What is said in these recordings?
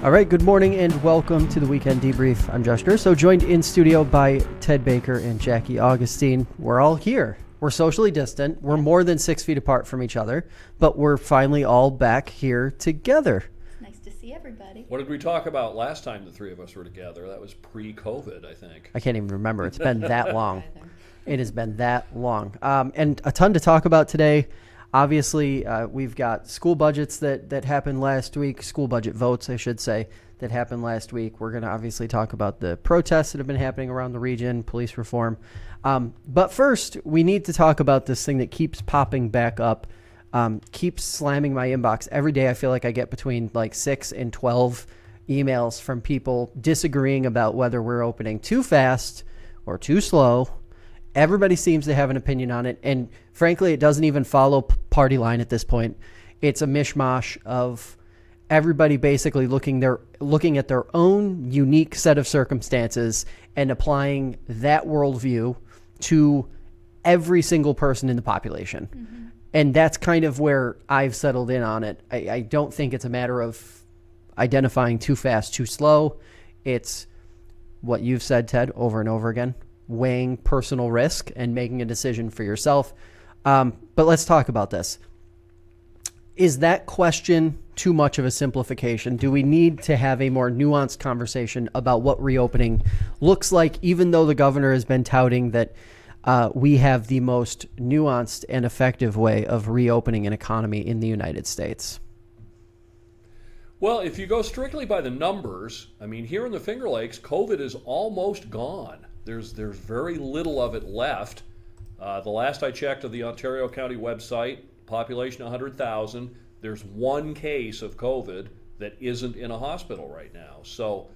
All right, good morning and welcome to the Weekend Debrief. I'm Josh Durso, joined in studio by Ted Baker and Jackie Augustine. We're all here. We're socially distant. We're more than 6 feet apart from each other, but we're finally all back here together. It's nice to see everybody. What did we talk about last time the three of us were together? That was pre-COVID, I think. I can't even remember. It's been that long. It has been that long. And a ton to talk about today. Obviously, we've got school budgets that happened last week, school budget votes, I should say, that happened last week. We're going to obviously talk about the protests that have been happening around the region, police reform. But first, we need to talk about this thing that keeps popping back up, keeps slamming my inbox. Every day I feel like I get between like 6 and 12 emails from people disagreeing about whether we're opening too fast or too slow. Everybody seems to have an opinion on it, and frankly, it doesn't even follow party line at this point. It's a mishmash of everybody basically looking at their own unique set of circumstances and applying that worldview to every single person in the population. Mm-hmm. And that's kind of where I've settled in on it. I don't think it's a matter of identifying too fast, too slow. It's what you've said, Ted, over and over again. Weighing personal risk and making a decision for yourself. But let's talk about this. Is that question too much of a simplification? Do we need to have a more nuanced conversation about what reopening looks like, even though the governor has been touting that we have the most nuanced and effective way of reopening an economy in the United States? Well, if you go strictly by the numbers, I mean, here in the Finger Lakes, COVID is almost gone. There's very little of it left. The last I checked of the Ontario County website, population 100,000, there's one case of COVID that isn't in a hospital right now. So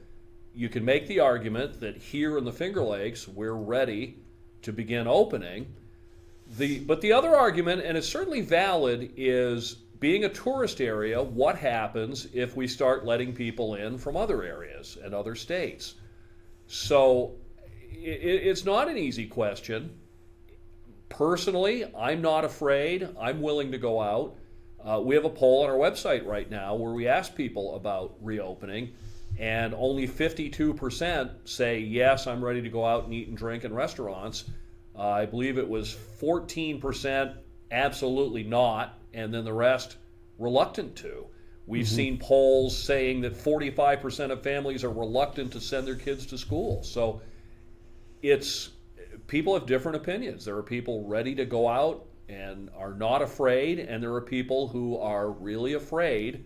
you can make the argument that here in the Finger Lakes, we're ready to begin opening. But the other argument, and it's certainly valid, is being a tourist area, what happens if we start letting people in from other areas and other states? So it's not an easy question. Personally, I'm not afraid. I'm willing to go out. We have a poll on our website right now where we ask people about reopening, and only 52% say, yes, I'm ready to go out and eat and drink in restaurants. I believe it was 14% absolutely not, and then the rest reluctant to. We've seen polls saying that 45% of families are reluctant to send their kids to school. So people have different opinions. There are people ready to go out and are not afraid, and there are people who are really afraid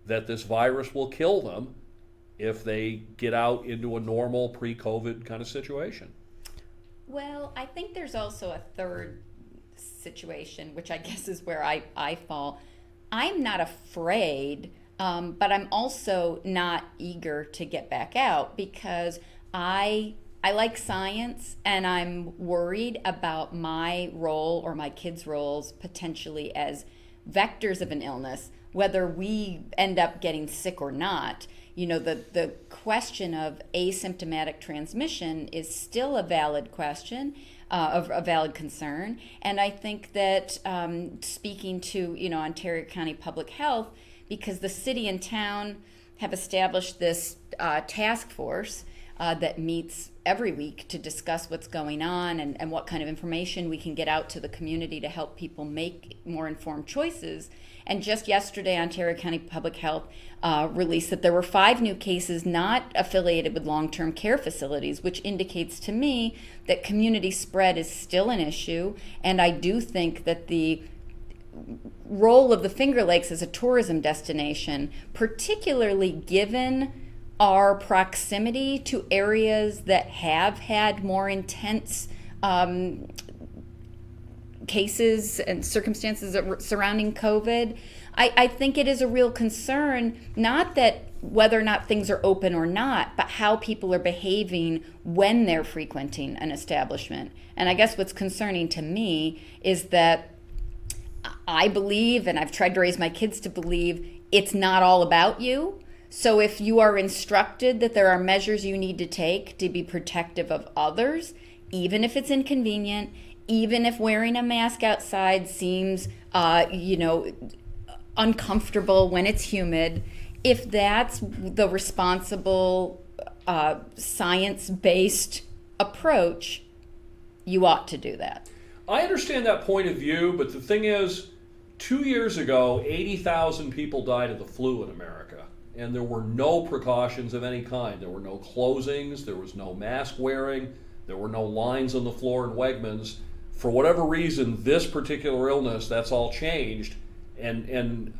that this virus will kill them if they get out into a normal pre-COVID kind of situation. Well, I think there's also a third situation, which I guess is where I fall. I'm not afraid, but I'm also not eager to get back out because I like science, and I'm worried about my role or my kids' roles potentially as vectors of an illness, whether we end up getting sick or not. You know, the question of asymptomatic transmission is still a valid question, of a valid concern. And I think that speaking to, Ontario County Public Health, because the city and town have established this task force that meets every week to discuss what's going on and what kind of information we can get out to the community to help people make more informed choices. And just yesterday, Ontario County Public Health released that there were 5 new cases not affiliated with long-term care facilities, which indicates to me that community spread is still an issue. And I do think that the role of the Finger Lakes as a tourism destination, particularly given our proximity to areas that have had more intense cases and circumstances surrounding COVID, I think it is a real concern, not that whether or not things are open or not, but how people are behaving when they're frequenting an establishment. And I guess what's concerning to me is that I believe, and I've tried to raise my kids to believe, it's not all about you. So if you are instructed that there are measures you need to take to be protective of others, even if it's inconvenient, even if wearing a mask outside seems, uncomfortable when it's humid, if that's the responsible science-based approach, you ought to do that. I understand that point of view, but the thing is, 2 years ago, 80,000 people died of the flu in America, and there were no precautions of any kind. There were no closings, there was no mask wearing, there were no lines on the floor in Wegmans. For whatever reason, this particular illness, that's all changed, and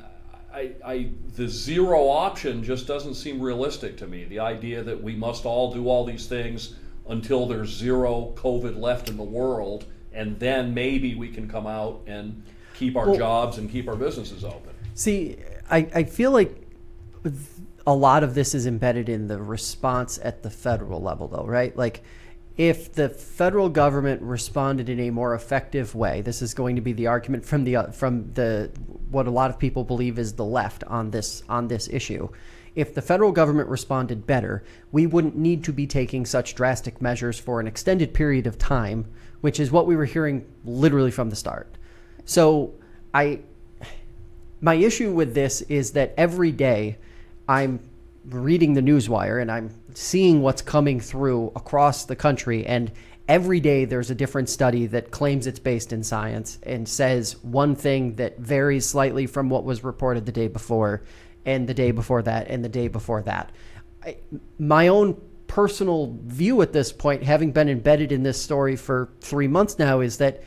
the zero option just doesn't seem realistic to me. The idea that we must all do all these things until there's zero COVID left in the world, and then maybe we can come out and keep our jobs and keep our businesses open. See, I feel like a lot of this is embedded in the response at the federal level, though, right? Like, if the federal government responded in a more effective way, this is going to be the argument from the what a lot of people believe is the left on this issue. If the federal government responded better, we wouldn't need to be taking such drastic measures for an extended period of time, which is what we were hearing literally from the start. So my issue with this is that every day I'm reading the newswire and I'm seeing what's coming through across the country, and every day there's a different study that claims it's based in science and says one thing that varies slightly from what was reported the day before, and the day before that, and the day before that. My own personal view at this point, having been embedded in this story for 3 months now, is that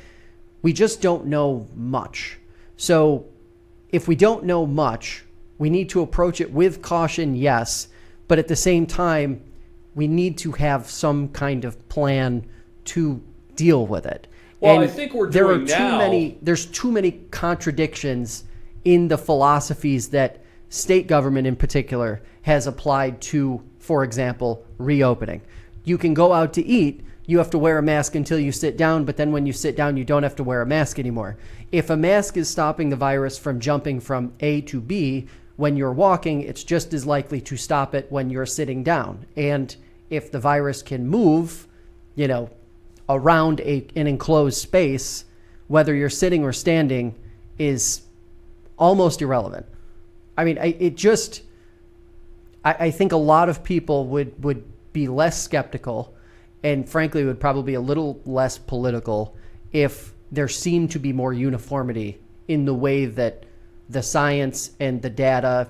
we just don't know much. So if we don't know much, we need to approach it with caution, yes, but at the same time, we need to have some kind of plan to deal with it. Well, and I think we're doing there's too many contradictions in the philosophies that state government in particular has applied to, for example, reopening. You can go out to eat, you have to wear a mask until you sit down, but then when you sit down, you don't have to wear a mask anymore. If a mask is stopping the virus from jumping from A to B, when you're walking, it's just as likely to stop it when you're sitting down. And if the virus can move, around an enclosed space, whether you're sitting or standing is almost irrelevant. I mean, I think a lot of people would be less skeptical and frankly would probably be a little less political if there seemed to be more uniformity in the way that the science and the data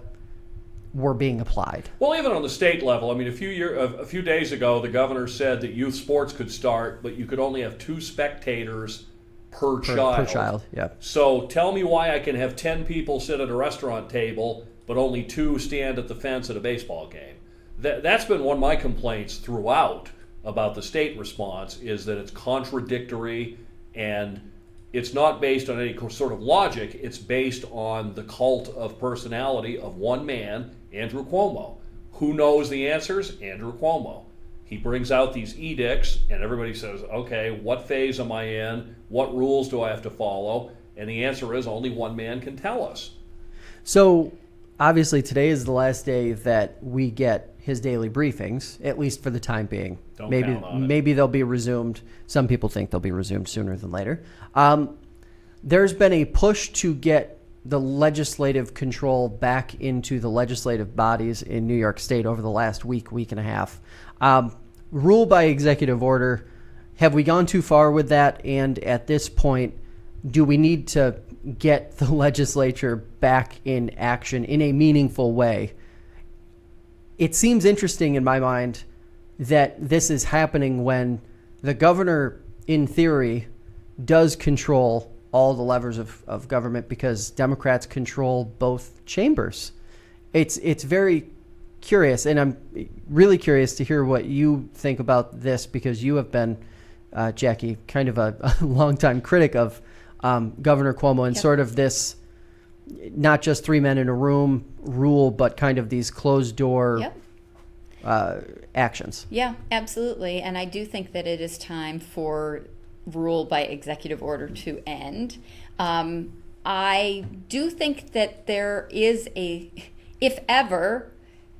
were being applied. Well, even on the state level, I mean, a few days ago, the governor said that youth sports could start, but you could only have 2 spectators per child. Per child, yeah. So tell me why I can have 10 people sit at a restaurant table, but only 2 stand at the fence at a baseball game. That's been one of my complaints throughout about the state response, is that it's contradictory and it's not based on any sort of logic. It's based on the cult of personality of one man, Andrew Cuomo. Who knows the answers? Andrew Cuomo. He brings out these edicts, and everybody says, okay, what phase am I in? What rules do I have to follow? And the answer is only one man can tell us. So, obviously, today is the last day that we get his daily briefings, at least for the time being. Don't count on it. Maybe they'll be resumed. Some people think they'll be resumed sooner than later. There's been a push to get the legislative control back into the legislative bodies in New York State over the last week and a half. Rule by executive order. Have we gone too far with that? And at this point, do we need to get the legislature back in action in a meaningful way? It seems interesting in my mind that this is happening when the governor, in theory, does control all the levers of government because Democrats control both chambers. It's very curious, and I'm really curious to hear what you think about this because you have been, Jackie, kind of a longtime critic of Governor Cuomo and sort of this not just 3 men in a room rule, but kind of these closed door actions. Yeah, absolutely. And I do think that it is time for rule by executive order to end. I do think that there is if ever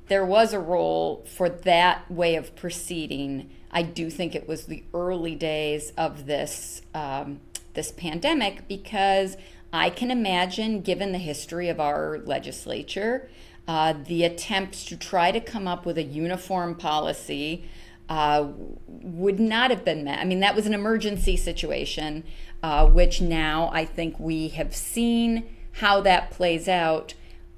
there was a role for that way of proceeding, I do think it was the early days of this pandemic, because I can imagine, given the history of our legislature, the attempts to try to come up with a uniform policy would not have been met. I mean, that was an emergency situation, which now I think we have seen how that plays out.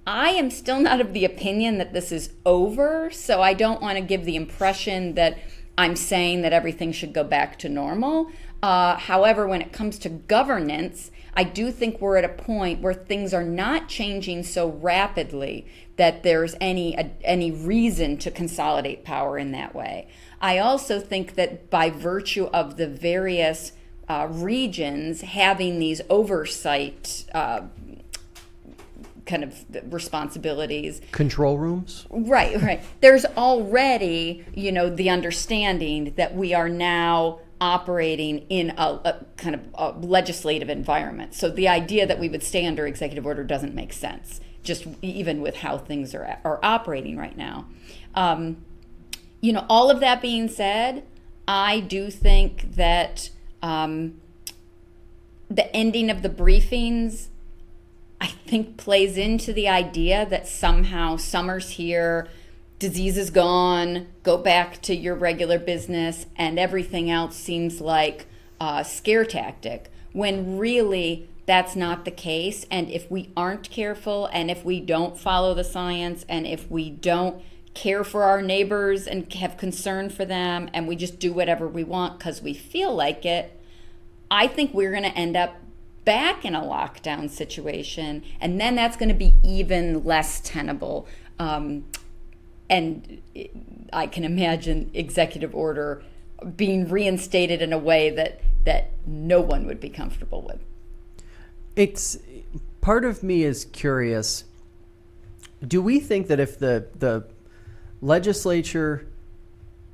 I am still not of the opinion that this is over, so I don't want to give the impression that I'm saying that everything should go back to normal. However, when it comes to governance, I do think we're at a point where things are not changing so rapidly that there's any reason to consolidate power in that way. I also think that by virtue of the various regions having these oversight kind of responsibilities. Control rooms? Right. There's already, the understanding that we are now operating in a kind of a legislative environment. So the idea that we would stay under executive order doesn't make sense, just even with how things are operating right now. All of that being said, I do think that the ending of the briefings, I think, plays into the idea that somehow summer's here, disease is gone, go back to your regular business, and everything else seems like a scare tactic, when really that's not the case. And if we aren't careful, and if we don't follow the science, and if we don't care for our neighbors and have concern for them, and we just do whatever we want because we feel like it, I think we're going to end up back in a lockdown situation, and then that's going to be even less tenable. And I can imagine executive order being reinstated in a way that no one would be comfortable with. It's part of me is curious. Do we think that if the legislature,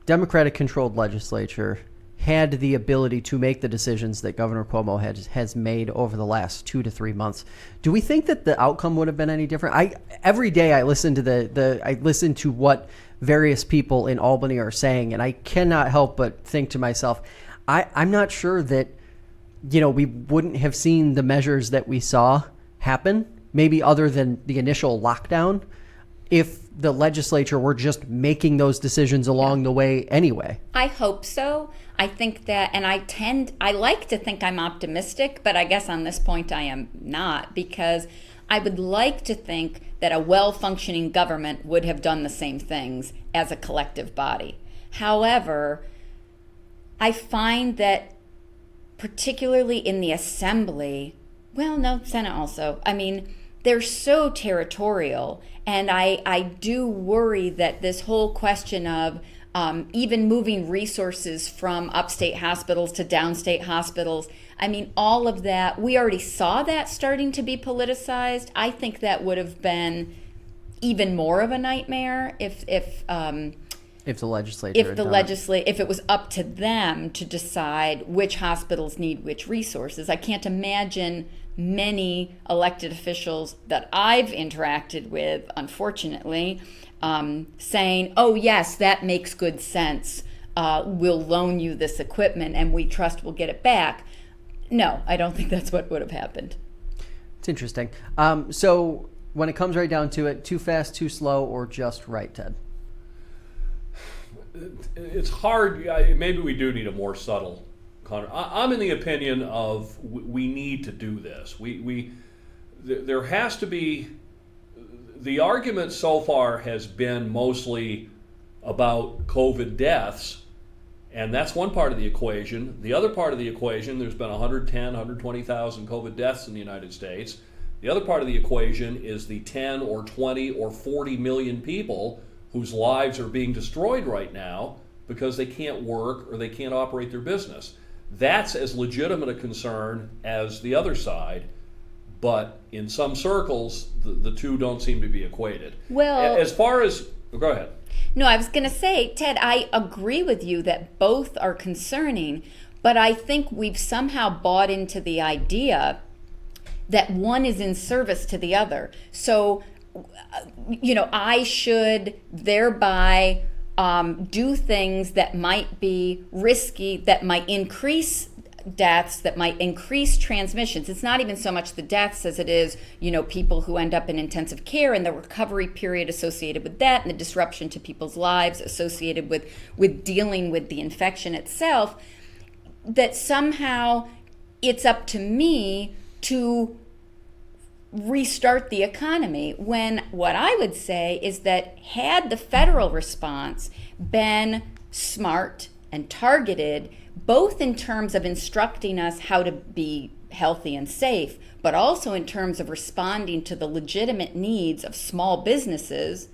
Democratic-controlled legislature, had the ability to make the decisions that Governor Cuomo has made over the last 2 to 3 months, do we think that the outcome would have been any different? Every day I listen to I listen to what various people in Albany are saying, and I cannot help but think to myself, I'm not sure that we wouldn't have seen the measures that we saw happen, maybe other than the initial lockdown, if the legislature were just making those decisions along the way anyway. I hope so. I think that, and I like to think I'm optimistic, but I guess on this point I am not, because I would like to think that a well-functioning government would have done the same things as a collective body. However, I find that particularly in the Assembly, Senate also, they're so territorial, and I do worry that this whole question of even moving resources from upstate hospitals to downstate hospitals, all of that, we already saw that starting to be politicized. I think that would have been even more of a nightmare if the legislature if it was up to them to decide which hospitals need which resources. I can't imagine many elected officials that I've interacted with, unfortunately, saying, oh yes, that makes good sense. We'll loan you this equipment and we trust we'll get it back. No, I don't think that's what would have happened. It's interesting. So when it comes right down to it, too fast, too slow, or just right, Ted? It's hard. Maybe we do need a more subtle. I'm in the opinion of we need to do this. There has to be. The argument so far has been mostly about COVID deaths, and that's one part of the equation. The other part of the equation, there's been 110, 120,000 COVID deaths in the United States. The other part of the equation is the 10 or 20 or 40 million people whose lives are being destroyed right now because they can't work or they can't operate their business. That's as legitimate a concern as the other side, but in some circles, the two don't seem to be equated. Well, as far as, go ahead. No, I was going to say, Ted, I agree with you that both are concerning, but I think we've somehow bought into the idea that one is in service to the other. So, I should thereby do things that might be risky, that might increase deaths that might increase transmissions. It's not even so much the deaths as it is, people who end up in intensive care and the recovery period associated with that and the disruption to people's lives associated with dealing with the infection itself, that somehow it's up to me to restart the economy, when what I would say is that had the federal response been smart and targeted, both in terms of instructing us how to be healthy and safe, but also in terms of responding to the legitimate needs of small businesses,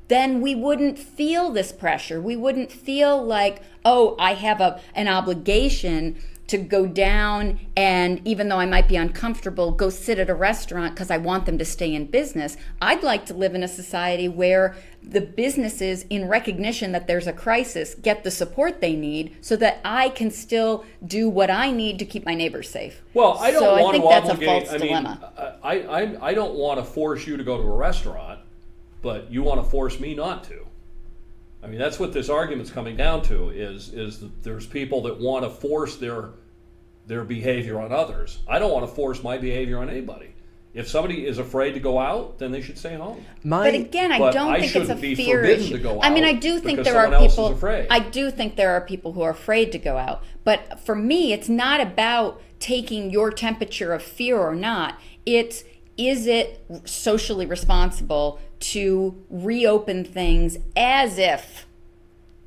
then we wouldn't feel this pressure. We wouldn't feel like, oh, I have an obligation to go down and, even though I might be uncomfortable, go sit at a restaurant because I want them to stay in business. I'd like to live in a society where the businesses, in recognition that there's a crisis, get the support they need so that I can still do what I need to keep my neighbors safe. Well, I don't want to that's obligate. a false dilemma. I don't want to force you to go to a restaurant, but you want to force me not to. I mean, that's what this argument's coming down to, is that there's people that want to force their behavior on others. I don't want to force my behavior on anybody. If somebody is afraid to go out, then they should stay home. But again, I don't think it's a fear issue. To go out I mean, I do think there are people. I do think there are people who are afraid to go out. But for me, it's not about taking your temperature of fear or not. Is it socially responsible to reopen things as if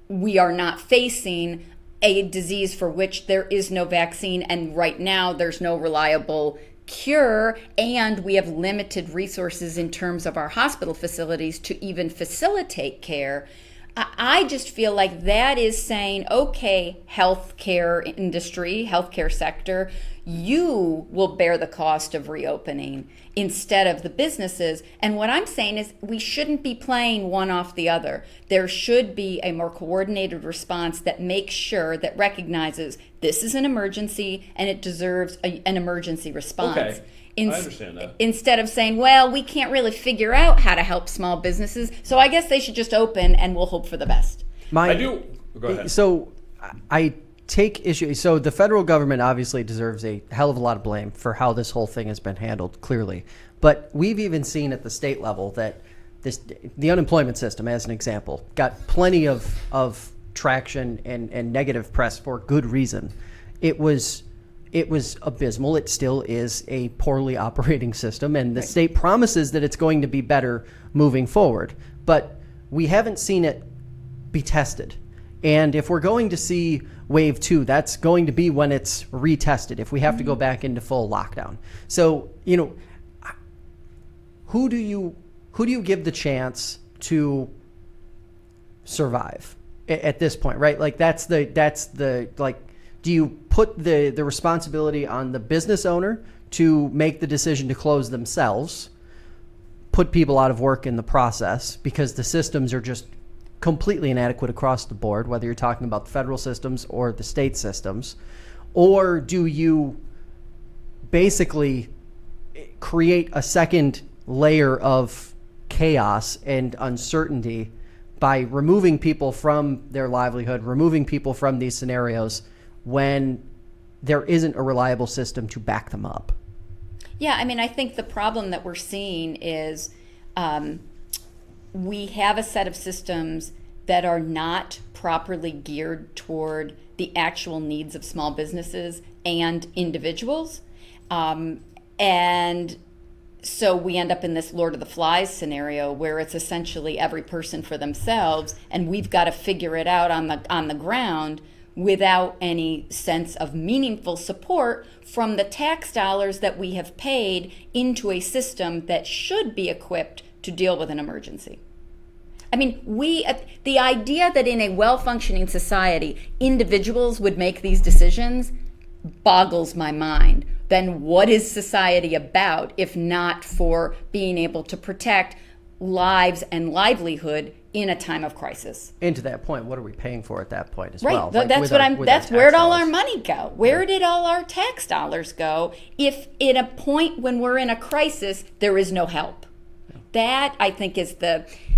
we are not facing a disease for which there is no vaccine, and right now there's no reliable cure, and we have limited resources in terms of our hospital facilities to even facilitate care? I just feel like that is saying, okay, healthcare industry, healthcare sector, you will bear the cost of reopening instead of the businesses. And what I'm saying is we shouldn't be playing one off the other. There should be a more coordinated response that makes sure, that recognizes this is an emergency and it deserves an emergency response. Okay. I understand that. Instead of saying, well, we can't really figure out how to help small businesses, so I guess they should just open and we'll hope for the best. I do. Go ahead. So I take issue. So the federal government obviously deserves a hell of a lot of blame for how this whole thing has been handled, clearly. But we've even seen at the state level that the unemployment system, as an example, got plenty of traction and negative press for good reason. It was abysmal. It still is a poorly operating system, and the state promises that it's going to be better moving forward. But we haven't seen it be tested. And if we're going to see wave 2, that's going to be when it's retested, if we have to go back into full lockdown. So, who do you give the chance to survive at this point, right? Like that's the like, do you put the responsibility on the business owner to make the decision to close themselves, put people out of work in the process because the systems are just completely inadequate across the board, whether you're talking about the federal systems or the state systems? Or do you basically create a second layer of chaos and uncertainty by removing people from their livelihood, removing people from these scenarios when there isn't a reliable system to back them up? Yeah, I mean, I think the problem that we're seeing is we have a set of systems that are not properly geared toward the actual needs of small businesses and individuals. And so we end up in this Lord of the Flies scenario where it's essentially every person for themselves, and we've got to figure it out on the ground without any sense of meaningful support from the tax dollars that we have paid into a system that should be equipped to deal with an emergency. I mean, the idea that in a well-functioning society, individuals would make these decisions boggles my mind. Then what is society about if not for being able to protect lives and livelihood in a time of crisis? And to that point, what are we paying for at that point as right. well? Right. That's where did all our money go? Where did all our tax dollars go if in a point when we're in a crisis there is no help? That, I think, is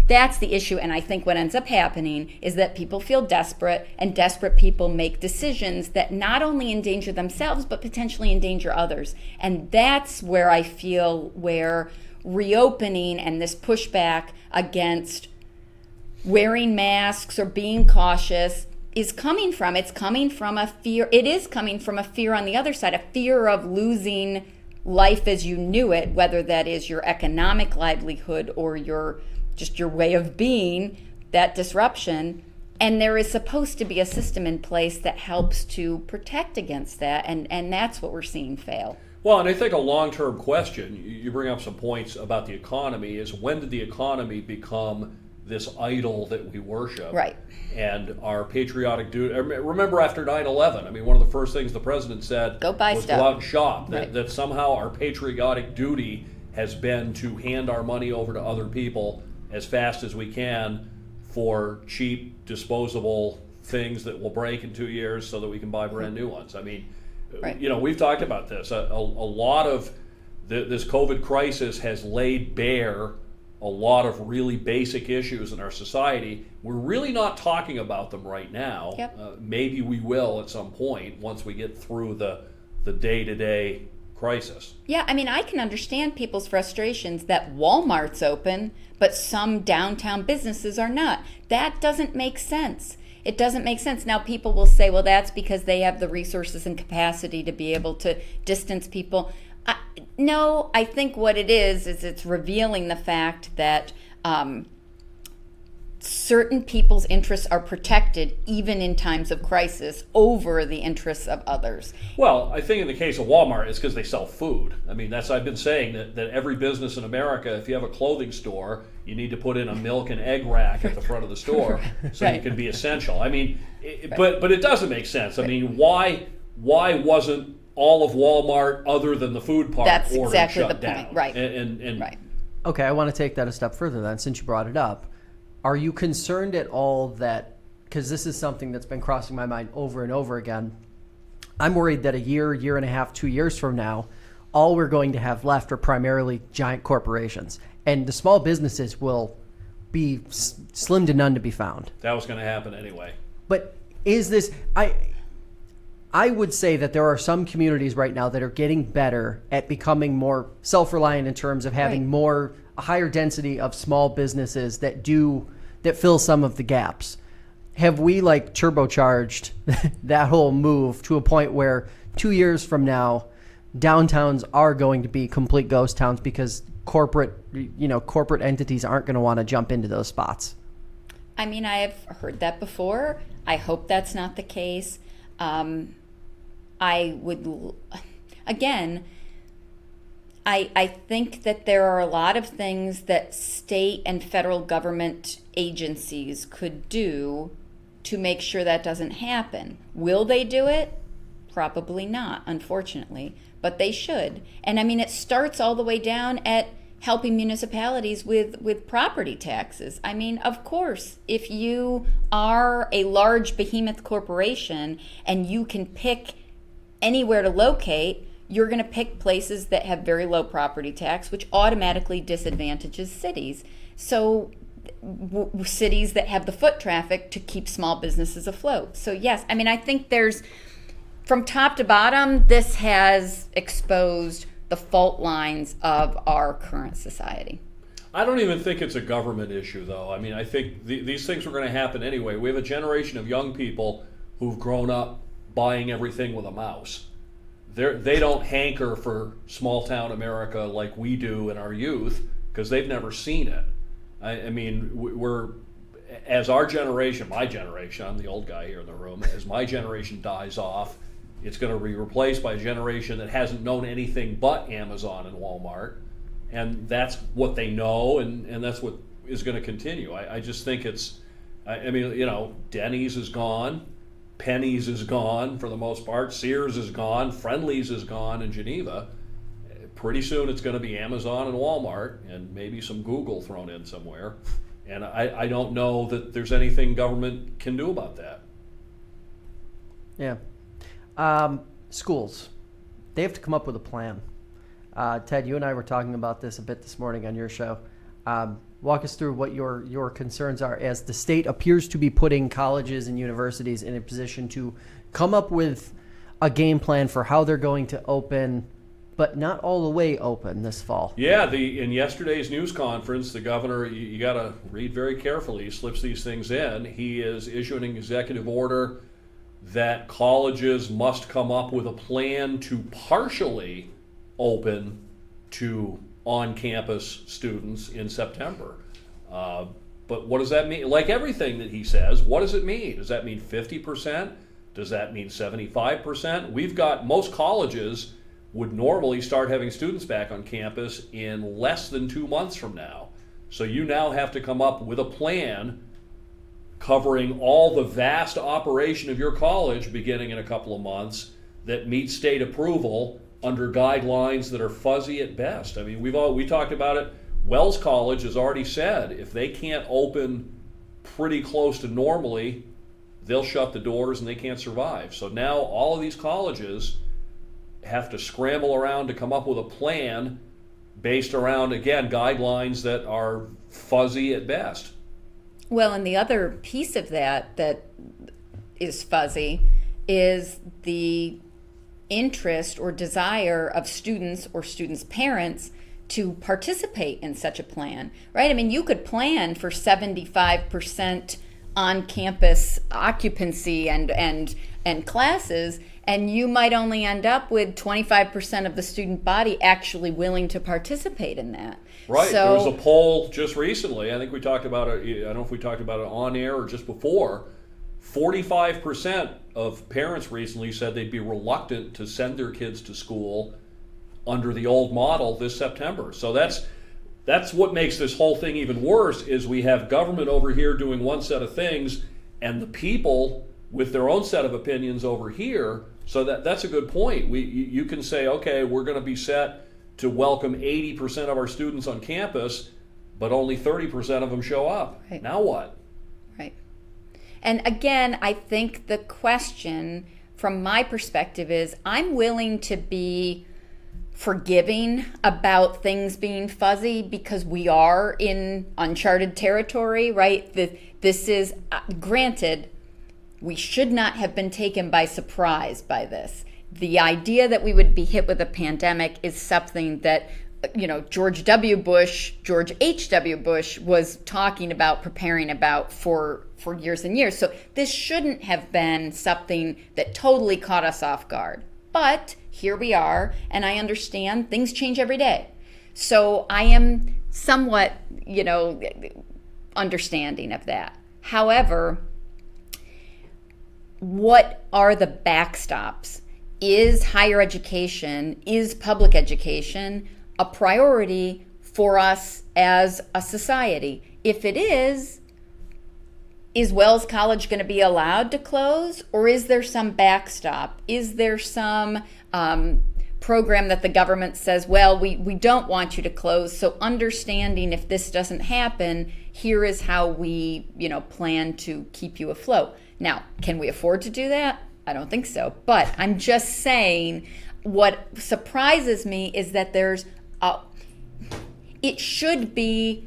That's the issue, and I think what ends up happening is that people feel desperate, and desperate people make decisions that not only endanger themselves, but potentially endanger others. And that's where I feel where reopening and this pushback against wearing masks or being cautious is coming from. It's coming from a fear. It is coming from a fear on the other side, a fear of losing life as you knew it, whether that is your economic livelihood or your way of being, that disruption. And there is supposed to be a system in place that helps to protect against that, and that's what we're seeing fail. Well, and I think a long-term question, you bring up some points about the economy, is when did the economy become this idol that we worship? Right. And our patriotic duty. Remember after 9/11, I mean, one of the first things the president said Go buy was stuff. go out and shop. Right. That somehow our patriotic duty has been to hand our money over to other people as fast as we can for cheap, disposable things that will break in 2 years so that we can buy brand new ones. I mean, Right. you know, we've talked about this. A lot of this COVID crisis has laid bare a lot of really basic issues in our society. We're really not talking about them right now. Yep. Maybe we will at some point once we get through the day-to-day crisis. Yeah, I mean, I can understand people's frustrations that Walmart's open, but some downtown businesses are not. That doesn't make sense. It doesn't make sense. Now, people will say, well, that's because they have the resources and capacity to be able to distance people. No, I think what it is it's revealing the fact that certain people's interests are protected even in times of crisis over the interests of others. Well, I think in the case of Walmart, it's because they sell food. I mean, I've been saying that every business in America, if you have a clothing store, you need to put in a milk and egg rack at the front of the store so Right. you can be essential. I mean, but it doesn't make sense. I mean, why wasn't all of Walmart, other than the food part, That's ordered exactly shut the point. down? Right. And Right. Okay, I want to take that a step further then, since you brought it up. Are you concerned at all that, because this is something that's been crossing my mind over and over again, I'm worried that a year and a half, 2 years from now, all we're going to have left are primarily giant corporations. And the small businesses will be slim to none to be found. that was going to happen anyway. But is this, I would say that there are some communities right now that are getting better at becoming more self-reliant in terms of having Right. a higher density of small businesses that fill some of the gaps. Have we like turbocharged that whole move to a point where 2 years from now, downtowns are going to be complete ghost towns because corporate entities aren't going to want to jump into those spots? I mean, I have heard that before. I hope that's not the case. I would, again, I think that there are a lot of things that state and federal government agencies could do to make sure that doesn't happen. Will they do it? Probably not, unfortunately, but they should. And I mean, it starts all the way down at helping municipalities with property taxes. I mean, of course, if you are a large behemoth corporation and you can pick anywhere to locate, you're going to pick places that have very low property tax, which automatically disadvantages cities. So cities that have the foot traffic to keep small businesses afloat. So yes, I mean, I think there's, from top to bottom, this has exposed the fault lines of our current society. I don't even think it's a government issue, though. I mean, I think these things are going to happen anyway. We have a generation of young people who've grown up buying everything with a mouse. They don't hanker for small town America like we do in our youth because they've never seen it. I mean, we're, as our generation, my generation, I'm the old guy here in the room, as my generation dies off, it's going to be replaced by a generation that hasn't known anything but Amazon and Walmart. And that's what they know, and that's what is going to continue. I just think it's, I mean, you know, Denny's is gone. Penny's is gone for the most part. Sears is gone. Friendly's is gone in Geneva. Pretty soon it's going to be Amazon and Walmart and maybe some Google thrown in somewhere. And I don't know that there's anything government can do about that. Yeah. Schools. They have to come up with a plan. Ted, you and I were talking about this a bit this morning on your show. Walk us through what your concerns are as the state appears to be putting colleges and universities in a position to come up with a game plan for how they're going to open, but not all the way open this fall. Yeah, in yesterday's news conference, the governor, you got to read very carefully. He slips these things in. He is issuing an executive order that colleges must come up with a plan to partially open to on-campus students in September. But what does that mean? Like everything that he says, what does it mean? Does that mean 50%? Does that mean 75%? We've got most colleges would normally start having students back on campus in less than 2 months from now. So you now have to come up with a plan covering all the vast operation of your college beginning in a couple of months that meets state approval under guidelines that are fuzzy at best. I mean, we talked about it. Wells College has already said if they can't open pretty close to normally, they'll shut the doors and they can't survive. So now all of these colleges have to scramble around to come up with a plan based around, again, guidelines that are fuzzy at best. Well, and the other piece of that is fuzzy is the interest or desire of students or students' parents to participate in such a plan, right? I mean, you could plan for 75% on-campus occupancy and classes, and you might only end up with 25% of the student body actually willing to participate in that. Right. So, there was a poll just recently. I think we talked about it. I don't know if we talked about it on air or just before. 45% of parents recently said they'd be reluctant to send their kids to school under the old model this September. So that's what makes this whole thing even worse is we have government over here doing one set of things and the people with their own set of opinions over here. So that's a good point. You can say, okay, we're going to be set to welcome 80% of our students on campus, but only 30% of them show up. Right. Now what? Right. And again, I think the question from my perspective is I'm willing to be forgiving about things being fuzzy because we are in uncharted territory, right? This is, granted, we should not have been taken by surprise by this. The idea that we would be hit with a pandemic is something that, George H.W. Bush was talking about, preparing about for years and years. So this shouldn't have been something that totally caught us off guard. But here we are, and I understand things change every day. So I am somewhat, understanding of that. However, what are the backstops? Is higher education, is public education a priority for us as a society? If it is Wells College going to be allowed to close, or is there some backstop? Is there some program that the government says, well, we don't want you to close, so understanding if this doesn't happen, here is how we plan to keep you afloat. Now, can we afford to do that? I don't think so. But I'm just saying what surprises me is that it should be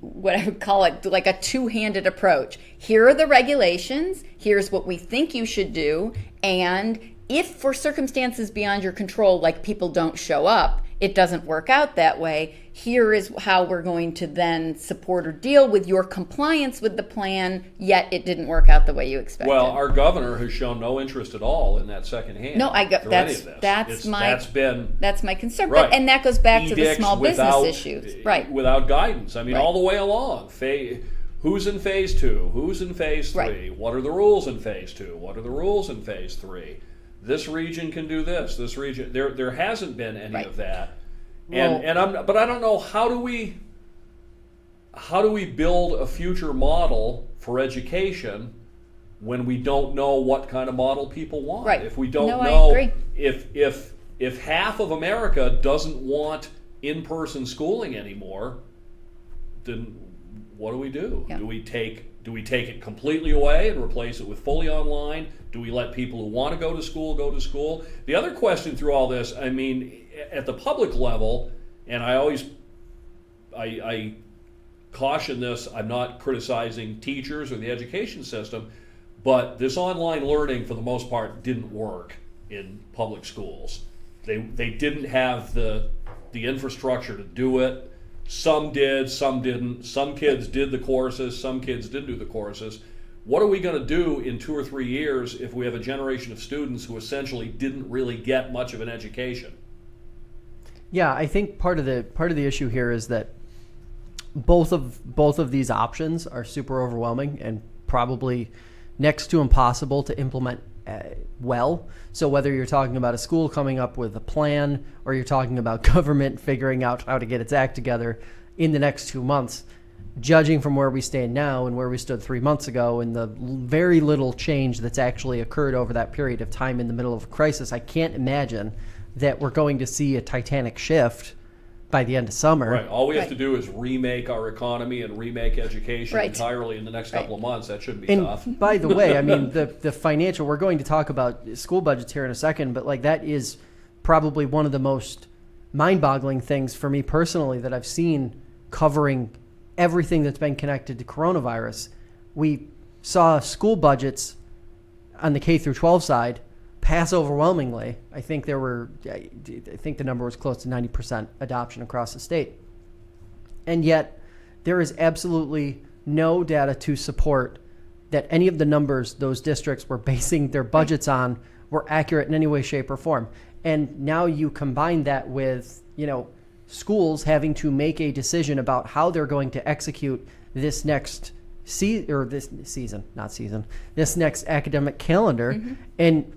what I would call it, like a two-handed approach. Here are the regulations, here's what we think you should do, and if for circumstances beyond your control, like people don't show up, it doesn't work out that way, here is how we're going to then support or deal with your compliance with the plan, yet it didn't work out the way you expected. Well, our governor has shown no interest at all in that second hand. No, that's my concern. Right. And that goes back to the Edicts small business without, issues. Right. Without guidance. I mean, Right. all the way along. Who's in phase 2? Who's in phase 3? Right. What are the rules in phase 2? What are the rules in phase 3? This region can do this. This region, there hasn't been any Right. of that. Well- But I don't know, how do we build a future model for education when we don't know what kind of model people want? Right. If we don't No, I know agree. if half of America doesn't want in-person schooling anymore, then what do we do? Yeah. Do we take it completely away and replace it with fully online? Do we let people who want to go to school? The other question through all this, I mean, at the public level, and I I caution this. I'm not criticizing teachers or the education system, but this online learning, for the most part, didn't work in public schools. They didn't have the infrastructure to do it. Some did, some didn't. Some kids did the courses, some kids didn't do the courses. What are we going to do in 2 or 3 years if we have a generation of students who essentially didn't really get much of an education? Yeah, I think part of the issue here is that both of these options are super overwhelming and probably next to impossible to implement well. So whether you're talking about a school coming up with a plan or you're talking about government figuring out how to get its act together in the next 2 months, judging from where we stand now and where we stood 3 months ago and the very little change that's actually occurred over that period of time in the middle of a crisis, I can't imagine that we're going to see a titanic shift by the end of summer. Right. All we have to do is remake our economy and remake education entirely in the next couple of months. That shouldn't be tough. By the way, I mean, the financial, we're going to talk about school budgets here in a second, but like that is probably one of the most mind-boggling things for me personally that I've seen covering everything that's been connected to coronavirus. We saw school budgets on the K through 12 side pass overwhelmingly. I think the number was close to 90% adoption across the state. And yet there is absolutely no data to support that any of the numbers those districts were basing their budgets on were accurate in any way, shape, or form. And now you combine that with, schools having to make a decision about how they're going to execute this next this next academic calendar. Mm-hmm. And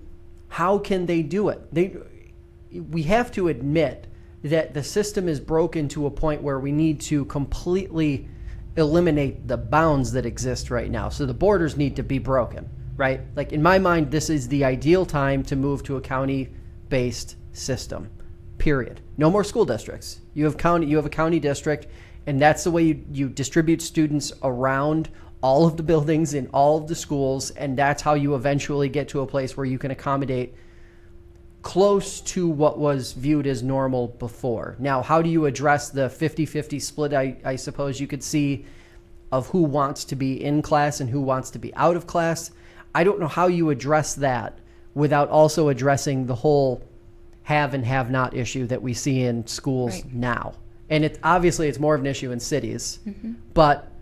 how can they do it? We have to admit that the system is broken to a point where we need to completely eliminate the bounds that exist right now. So the borders need to be broken, right? Like in my mind, this is the ideal time to move to a county-based system, period. No more school districts. You have a county district, and that's the way you distribute students around all of the buildings in all of the schools, and that's how you eventually get to a place where you can accommodate close to what was viewed as normal before. Now, how do you address the 50-50 split I suppose you could see of who wants to be in class and who wants to be out of class? I don't know how you address that without also addressing the whole have and have not issue that we see in schools now. And it's more of an issue in cities, but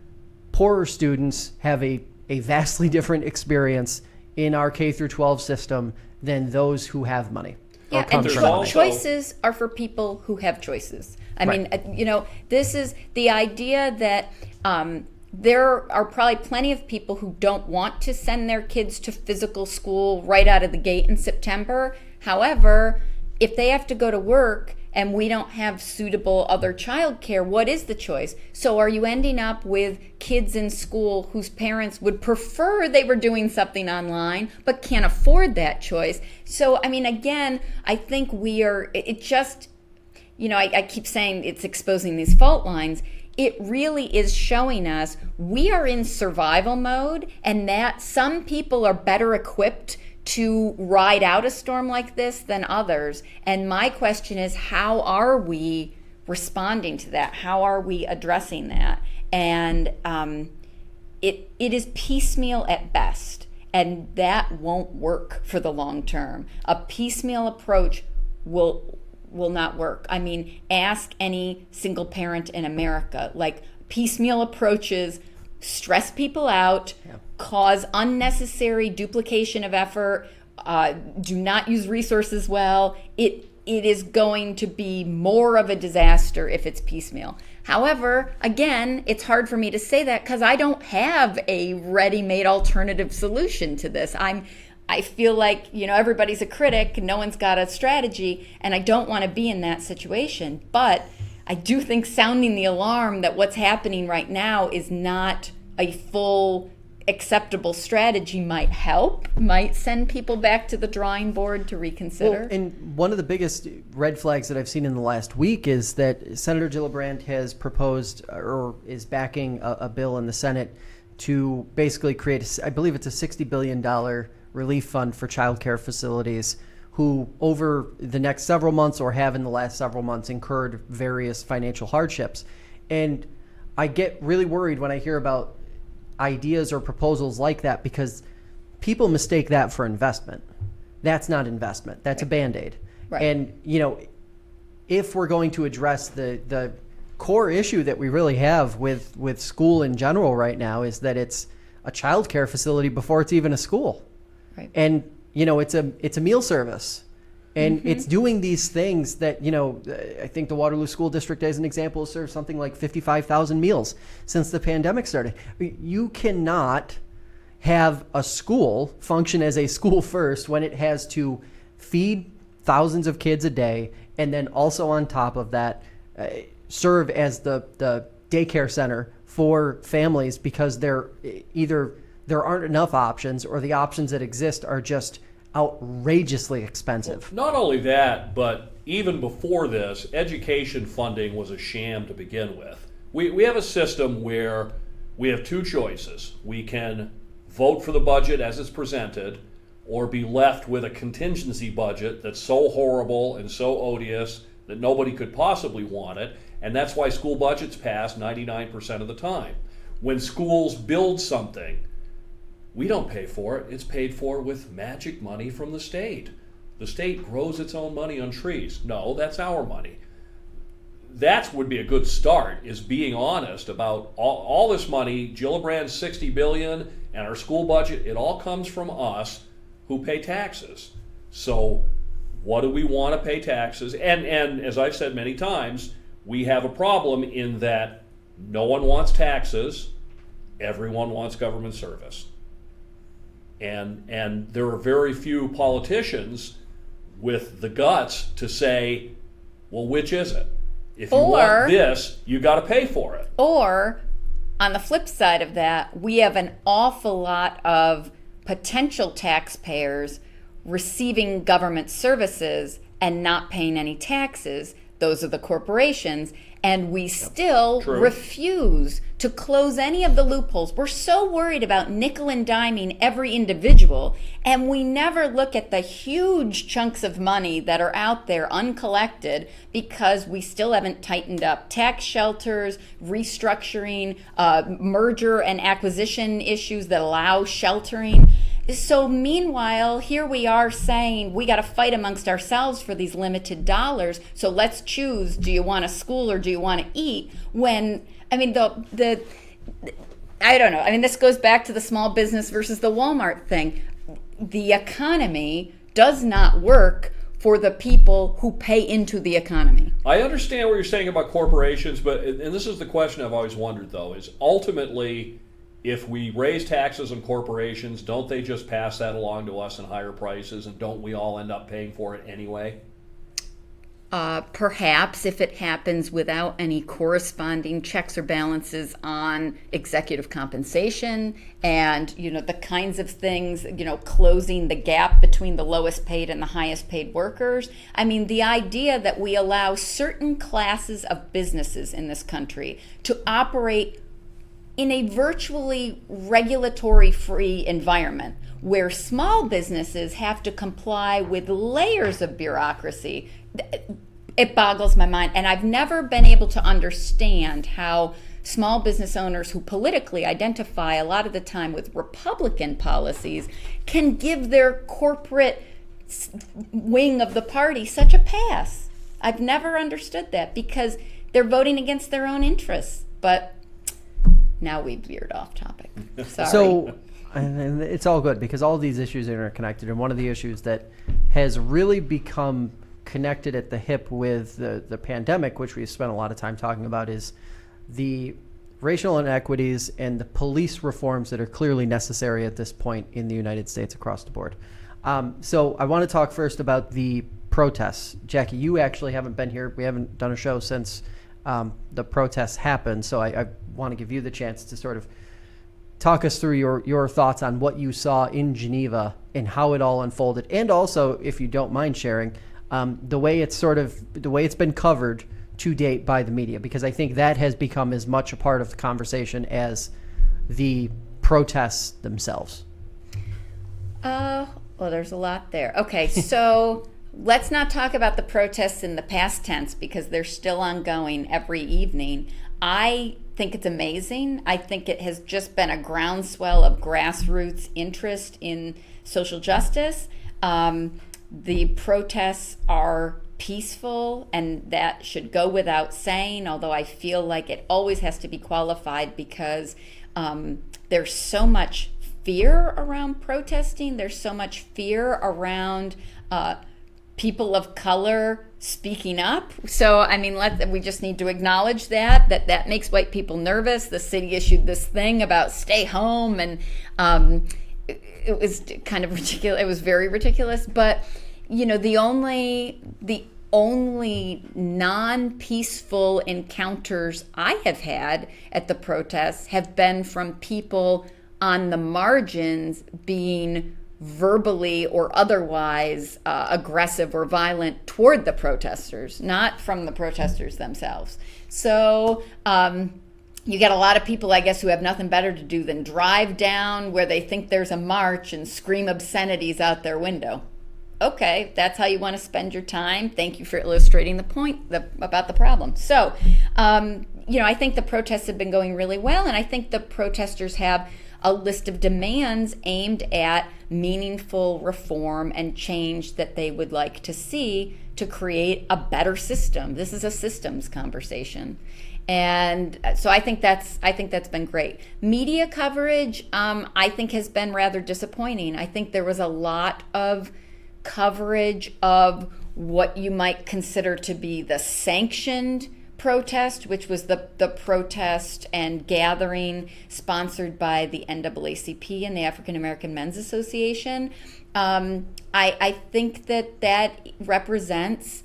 poorer students have a vastly different experience in our K through 12 system than those who have money. Yeah, and choices are for people who have choices. I mean, this is the idea that there are probably plenty of people who don't want to send their kids to physical school right out of the gate in September. However, if they have to go to work and we don't have suitable other childcare, what is the choice? So are you ending up with kids in school whose parents would prefer they were doing something online but can't afford that choice? So, I mean, again, I think I keep saying it's exposing these fault lines. It really is showing us we are in survival mode, and that some people are better equipped to ride out a storm like this than others. And my question is, how are we responding to that? How are we addressing that? And it is piecemeal at best, and that won't work for the long term. A piecemeal approach will not work. I mean, ask any single parent in America. Like, piecemeal approaches stress people out, cause unnecessary duplication of effort, do not use resources well. It is going to be more of a disaster if it's piecemeal. However, again, it's hard for me to say that because I don't have a ready-made alternative solution to this. I feel like, everybody's a critic, no one's got a strategy, and I don't want to be in that situation. But I do think sounding the alarm that what's happening right now is not a full acceptable strategy might send people back to the drawing board to reconsider. Well, and one of the biggest red flags that I've seen in the last week is that Senator Gillibrand has proposed or is backing a bill in the Senate to basically create, I believe it's a $60 billion relief fund for child care facilities who over the next several months or have in the last several months incurred various financial hardships. And I get really worried when I hear about ideas or proposals like that because people mistake that for investment. That's not investment. That's a Band-Aid. Right. And, if we're going to address the core issue that we really have with school in general right now is that it's a child care facility before it's even a school. Right. And, it's a meal service. And it's doing these things that, I think the Waterloo School District, as an example, has served something like 55,000 meals since the pandemic started. You cannot have a school function as a school first when it has to feed thousands of kids a day and then also on top of that serve as the daycare center for families because there aren't enough options or the options that exist are just outrageously expensive. Not only that, but even before this, education funding was a sham to begin with. We have a system where we have two choices. We can vote for the budget as it's presented, or be left with a contingency budget that's so horrible and so odious that nobody could possibly want it, and that's why school budgets pass 99% of the time. When schools build something, we don't pay for it. It's paid for with magic money from the state. The state grows its own money on trees. No, that's our money. That would be a good start, is being honest about all this money, Gillibrand's $60 billion, and our school budget, it all comes from us who pay taxes. So what do we want to pay taxes? And as I've said many times, we have a problem in that no one wants taxes, everyone wants government service. And there are very few politicians with the guts to say, well, which is it? If you want this, you got to pay for it. Or, on the flip side of that, we have an awful lot of potential taxpayers receiving government services and not paying any taxes. Those are the corporations. And we still refuse to close any of the loopholes. We're so worried about nickel and diming every individual, and we never look at the huge chunks of money that are out there uncollected because we still haven't tightened up tax shelters, restructuring, merger and acquisition issues that allow sheltering. So meanwhile, here we are saying we got to fight amongst ourselves for these limited dollars. So let's choose, do you want a school or do you want to eat? When, I mean, I don't know. I mean, this goes back to the small business versus the Walmart thing. The economy does not work for the people who pay into the economy. I understand what you're saying about corporations, and this is the question I've always wondered, though, is ultimately, if we raise taxes on corporations, don't they just pass that along to us in higher prices, and don't we all end up paying for it anyway? Perhaps if it happens without any corresponding checks or balances on executive compensation and, the kinds of things, closing the gap between the lowest paid and the highest paid workers. I mean, the idea that we allow certain classes of businesses in this country to operate in a virtually regulatory-free environment where small businesses have to comply with layers of bureaucracy, it boggles my mind. And I've never been able to understand how small business owners who politically identify a lot of the time with Republican policies can give their corporate wing of the party such a pass. I've never understood that because they're voting against their own interests. But now we've veered off topic. Sorry. So, and it's all good because all of these issues are interconnected. And one of the issues that has really become connected at the hip with the pandemic, which we've spent a lot of time talking about, is the racial inequities and the police reforms that are clearly necessary at this point in the United States across the board. So I want to talk first about the protests. Jackie, you actually haven't been here. We haven't done a show since the protests happened. So I want to give you the chance to sort of talk us through your thoughts on what you saw in Geneva and how it all unfolded. And also, if you don't mind sharing, the way it's been covered to date by the media, because I think that has become as much a part of the conversation as the protests themselves. Well, there's a lot there. Okay, so let's not talk about the protests in the past tense because they're still ongoing every evening. I think it's amazing. I think it has just been a groundswell of grassroots interest in social justice. The protests are peaceful, and that should go without saying, although I feel like it always has to be qualified because there's so much fear around protesting. There's so much fear around people of color speaking up. So, I mean, we just need to acknowledge that makes white people nervous. The city issued this thing about stay home, and it was kind of ridiculous. It was very ridiculous. But, the only non-peaceful encounters I have had at the protests have been from people on the margins being verbally or otherwise aggressive or violent toward the protesters, not from the protesters themselves. So you get a lot of people, I guess, who have nothing better to do than drive down where they think there's a march and scream obscenities out their window. Okay, that's how you want to spend your time. Thank you for illustrating the point about the problem. So, I think the protests have been going really well, and I think the protesters have a list of demands aimed at meaningful reform and change that they would like to see to create a better system. This is a systems conversation. And so I think that's been great. Media coverage, I think, has been rather disappointing. I think there was a lot of coverage of what you might consider to be the sanctioned protest, which was the protest and gathering sponsored by the NAACP and the African American Men's Association. I think that represents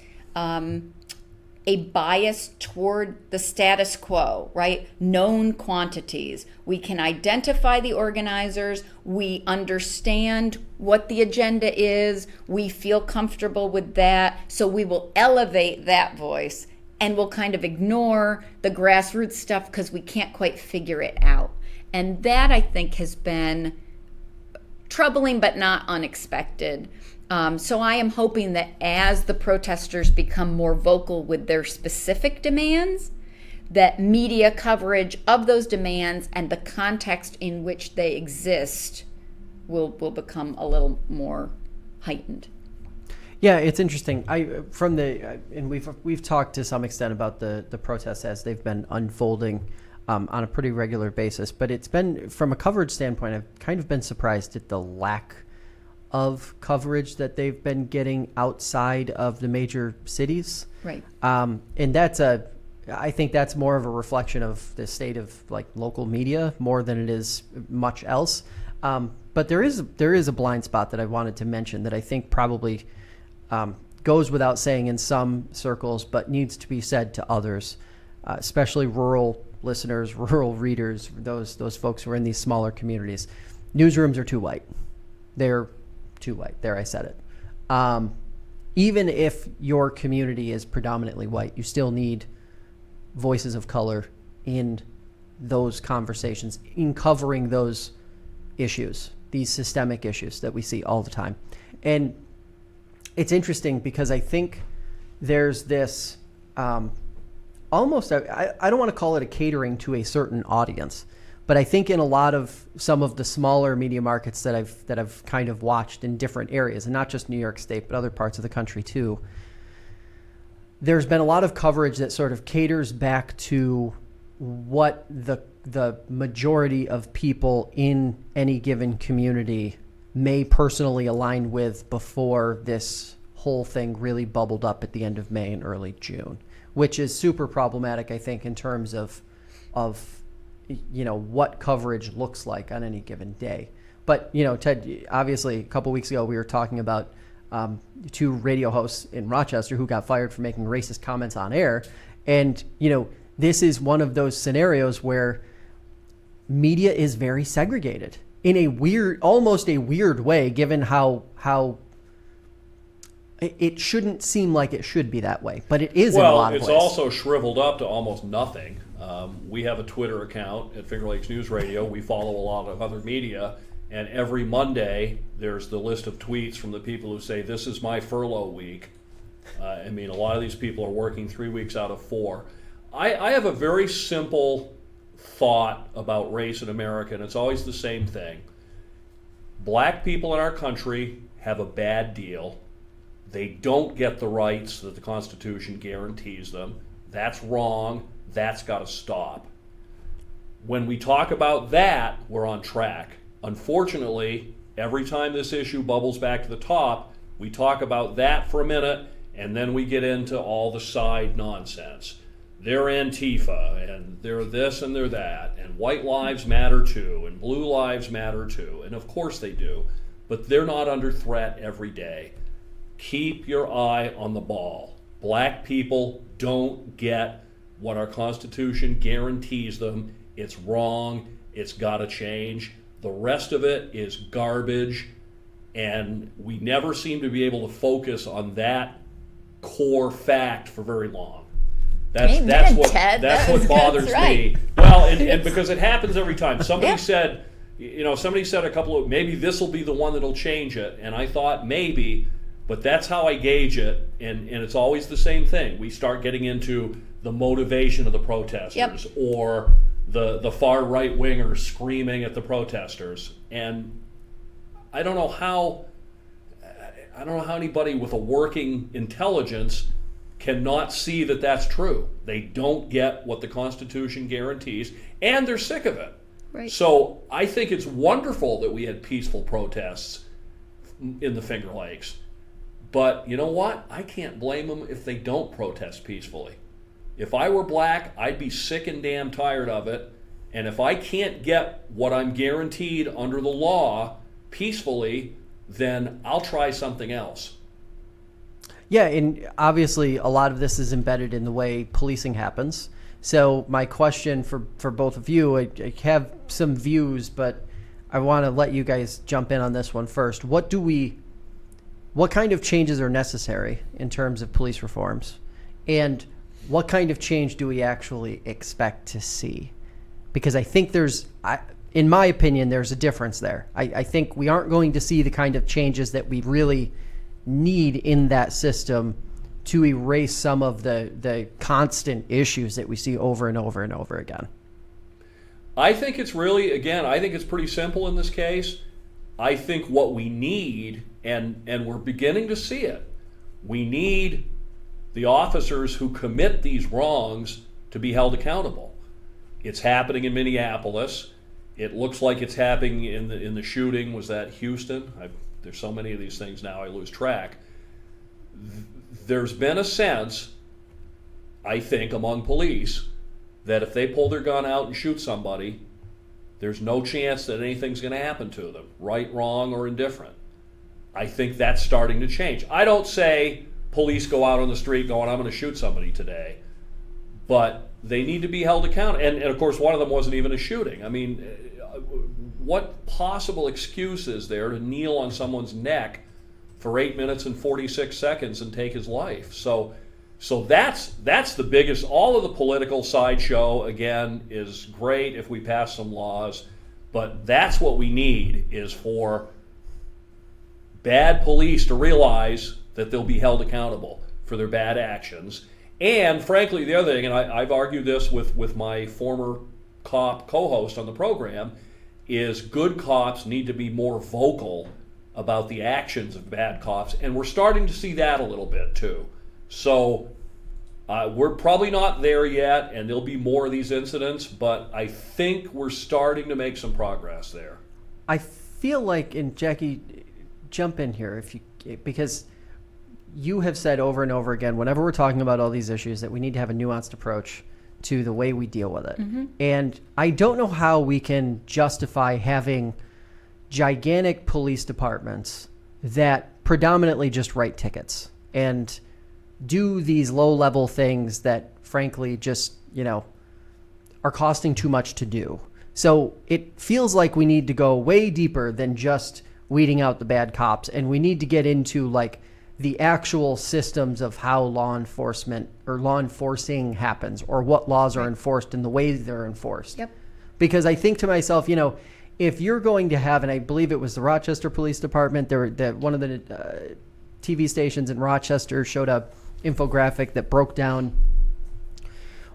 a bias toward the status quo, right? Known quantities. We can identify the organizers. We understand what the agenda is. We feel comfortable with that. So we will elevate that voice, and we'll kind of ignore the grassroots stuff because we can't quite figure it out. And that, I think, has been troubling but not unexpected. So I am hoping that as the protesters become more vocal with their specific demands, that media coverage of those demands and the context in which they exist will become a little more heightened. Yeah, it's interesting. And we've talked to some extent about the protests as they've been unfolding on a pretty regular basis. But it's been, from a coverage standpoint, I've kind of been surprised at the lack of coverage that they've been getting outside of the major cities. Right. And I think that's more of a reflection of the state of local media more than it is much else. But there is a blind spot that I wanted to mention that I think probably goes without saying in some circles, but needs to be said to others, especially rural listeners, rural readers, those folks who are in these smaller communities. Newsrooms are too white. They're too white. There, I said it. Even if your community is predominantly white, you still need voices of color in those conversations, in covering those issues, these systemic issues that we see all the time. And it's interesting because I think there's this almost, I don't want to call it a catering to a certain audience, but I think in a lot of some of the smaller media markets that I've kind of watched in different areas, and not just New York State, but other parts of the country too, there's been a lot of coverage that sort of caters back to what the majority of people in any given community may personally align with before this whole thing really bubbled up at the end of May and early June, which is super problematic, I think, in terms of what coverage looks like on any given day. But, Ted, obviously a couple weeks ago we were talking about two radio hosts in Rochester who got fired for making racist comments on air. And, this is one of those scenarios where media is very segregated in almost a weird way, given how it shouldn't seem like it should be that way, but it is in a lot of ways. Well, it's also shriveled up to almost nothing. We have a Twitter account at Finger Lakes News Radio. We follow a lot of other media, and every Monday there's the list of tweets from the people who say, this is my furlough week. I mean, a lot of these people are working 3 weeks out of 4. I have a very simple thought about race in America, and it's always the same thing. Black people in our country have a bad deal. They don't get the rights that the Constitution guarantees them. That's wrong. That's got to stop. When we talk about that, we're on track. Unfortunately, every time this issue bubbles back to the top, we talk about that for a minute, and then we get into all the side nonsense. They're Antifa, and they're this and they're that, and white lives matter too, and blue lives matter too, and of course they do, but they're not under threat every day. Keep your eye on the ball. Black people don't get what our Constitution guarantees them. It's wrong. It's got to change. The rest of it is garbage, and we never seem to be able to focus on that core fact for very long. That's what bothers me. Well, and because it happens every time. Somebody said a couple of, maybe this will be the one that'll change it, and I thought maybe, but that's how I gauge it, and it's always the same thing. We start getting into the motivation of the protesters, or the far right wingers screaming at the protesters, and I don't know how anybody with a working intelligence cannot see that that's true. They don't get what the Constitution guarantees, and they're sick of it. Right. So I think it's wonderful that we had peaceful protests in the Finger Lakes, but you know what? I can't blame them if they don't protest peacefully. If I were black, I'd be sick and damn tired of it, and if I can't get what I'm guaranteed under the law peacefully, then I'll try something else. Yeah, and obviously a lot of this is embedded in the way policing happens. So my question for both of you, I have some views, but I want to let you guys jump in on this one first. What kind of changes are necessary in terms of police reforms? And what kind of change do we actually expect to see? Because I think in my opinion, there's a difference there. I think we aren't going to see the kind of changes that we really need in that system to erase some of the constant issues that we see over and over and over again. I think it's really, again, I think it's pretty simple in this case. I think what we need, and we're beginning to see it, we need the officers who commit these wrongs to be held accountable. It's happening in Minneapolis. It looks like it's happening in the shooting. Was that Houston? There's so many of these things now I lose track. There's been a sense, I think, among police that if they pull their gun out and shoot somebody, there's no chance that anything's going to happen to them, right, wrong, or indifferent. I think that's starting to change. I don't say police go out on the street going, I'm going to shoot somebody today, but they need to be held accountable. And of course, one of them wasn't even a shooting. I mean, what possible excuse is there to kneel on someone's neck for 8 minutes and 46 seconds and take his life? So that's the biggest. All of the political sideshow, again, is great if we pass some laws, but that's what we need, is for bad police to realize that they'll be held accountable for their bad actions. And frankly, the other thing, and I've argued this with my former cop co-host on the program, is good cops need to be more vocal about the actions of bad cops, and we're starting to see that a little bit too. So we're probably not there yet, and there'll be more of these incidents, but I think we're starting to make some progress there. I feel like, and Jackie, jump in here because you have said over and over again, whenever we're talking about all these issues, that we need to have a nuanced approach to the way we deal with it. Mm-hmm. And I don't know how we can justify having gigantic police departments that predominantly just write tickets and do these low-level things that, frankly, just, are costing too much to do. So it feels like we need to go way deeper than just weeding out the bad cops, and we need to get into, like, the actual systems of how law enforcement or law enforcing happens, or what laws are enforced and the way they're enforced. Yep. Because I think to myself, if you're going to have, and I believe it was the Rochester Police Department, one of the TV stations in Rochester showed a infographic that broke down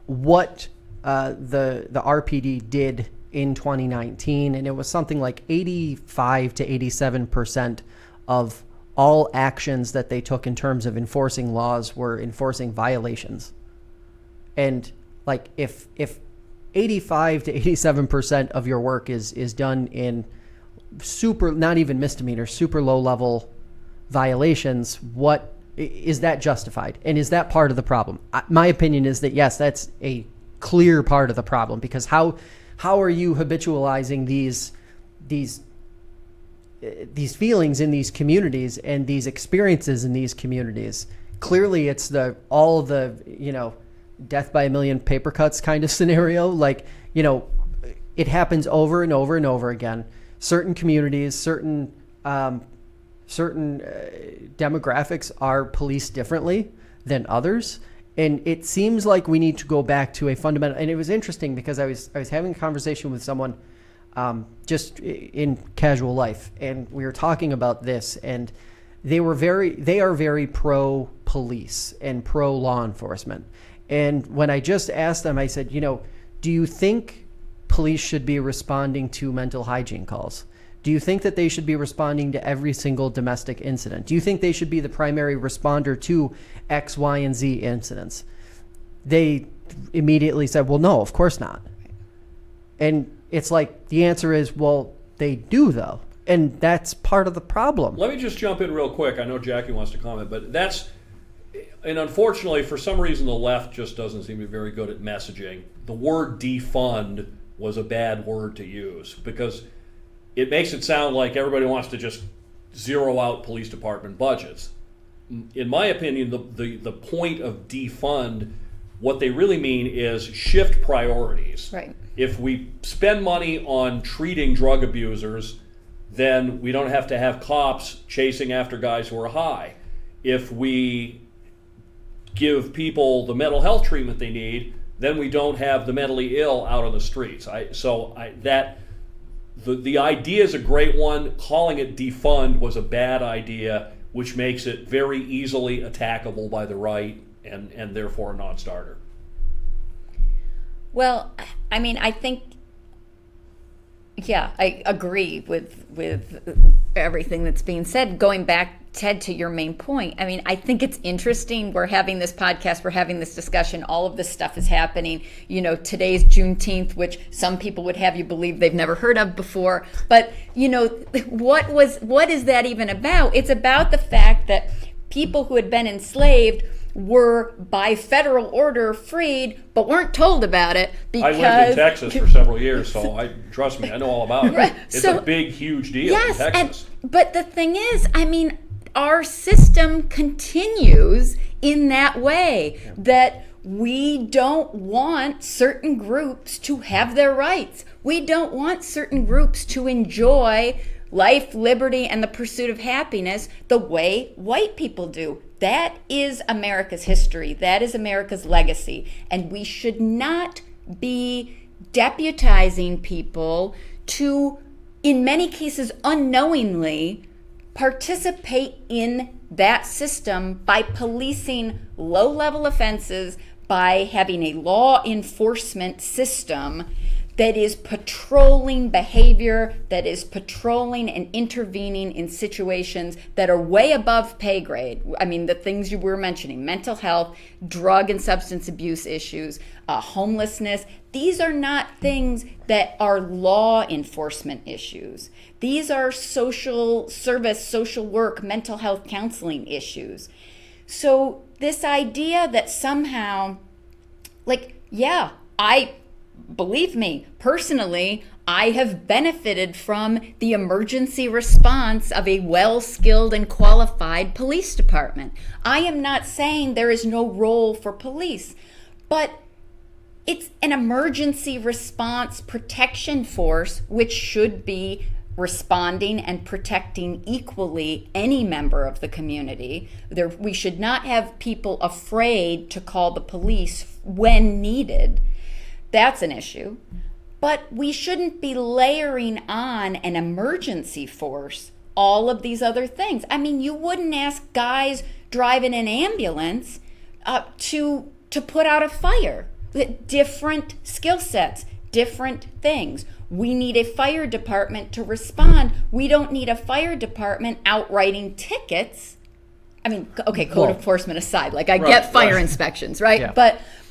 what the RPD did in 2019, and it was something like 85 to 87% of all actions that they took in terms of enforcing laws were enforcing violations. And like if 85 to 87% of your work is done in super, not even misdemeanor, super low level violations, what is that justified? And is that part of the problem? My opinion is that yes, that's a clear part of the problem, because how are you habitualizing these feelings in these communities and these experiences in these communities? Clearly it's all the death by a million paper cuts kind of scenario. Like, it happens over and over and over again. Certain communities, certain demographics are policed differently than others. And it seems like we need to go back to a fundamental, and it was interesting because I was having a conversation with someone just in casual life, and we were talking about this, and they are very pro police and pro law enforcement. And when I just asked them, I said, do you think police should be responding to mental hygiene calls? Do you think that they should be responding to every single domestic incident? Do you think they should be the primary responder to X, Y, and Z incidents? They immediately said, well, no, of course not. And it's like, the answer is, well, they do though. And that's part of the problem. Let me just jump in real quick. I know Jackie wants to comment, but and unfortunately, for some reason, the left just doesn't seem to be very good at messaging. The word defund was a bad word to use because it makes it sound like everybody wants to just zero out police department budgets. In my opinion, the point of defund, what they really mean is shift priorities. Right. If we spend money on treating drug abusers, then we don't have to have cops chasing after guys who are high. If we give people the mental health treatment they need, then we don't have the mentally ill out on the streets. The idea is a great one. Calling it defund was a bad idea, which makes it very easily attackable by the right and therefore a non-starter. Well, I mean, I think, yeah, I agree with everything that's being said. Going back, Ted, to your main point, I mean, I think it's interesting. We're having this podcast, we're having this discussion, all of this stuff is happening. Today's Juneteenth, which some people would have you believe they've never heard of before. But, what is that even about? It's about the fact that people who had been enslaved were by federal order freed, but weren't told about it because I lived in Texas for several years, so trust me, I know all about it. Right. It's a big, huge deal in Texas. But the thing is, I mean, our system continues in that way, that we don't want certain groups to have their rights. We don't want certain groups to enjoy life, liberty, and the pursuit of happiness the way white people do. That is America's history. That is America's legacy. And we should not be deputizing people to, in many cases unknowingly, participate in that system by policing low-level offenses, by having a law enforcement system that is patrolling behavior, that is patrolling and intervening in situations that are way above pay grade. I mean, the things you were mentioning, mental health, drug and substance abuse issues, homelessness, these are not things that are law enforcement issues. These are social service, social work, mental health counseling issues. So this idea that somehow, believe me, personally, I have benefited from the emergency response of a well-skilled and qualified police department. I am not saying there is no role for police, but it's an emergency response protection force which should be responding and protecting equally any member of the community. We should not have people afraid to call the police when needed. That's an issue. But we shouldn't be layering on an emergency force all of these other things. I mean, you wouldn't ask guys driving an ambulance to put out a fire. Different skill sets, different things. We need a fire department to respond. We don't need a fire department out writing tickets. I mean, okay, code enforcement aside, like I get fire inspections, right? Yeah.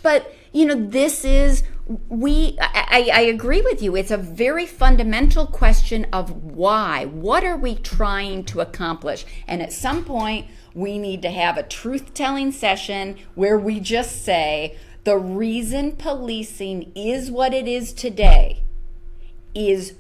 But you know, this is I agree with you. It's a very fundamental question of why. What are we trying to accomplish? And at some point, we need to have a truth-telling session where we just say the reason policing is what it is today is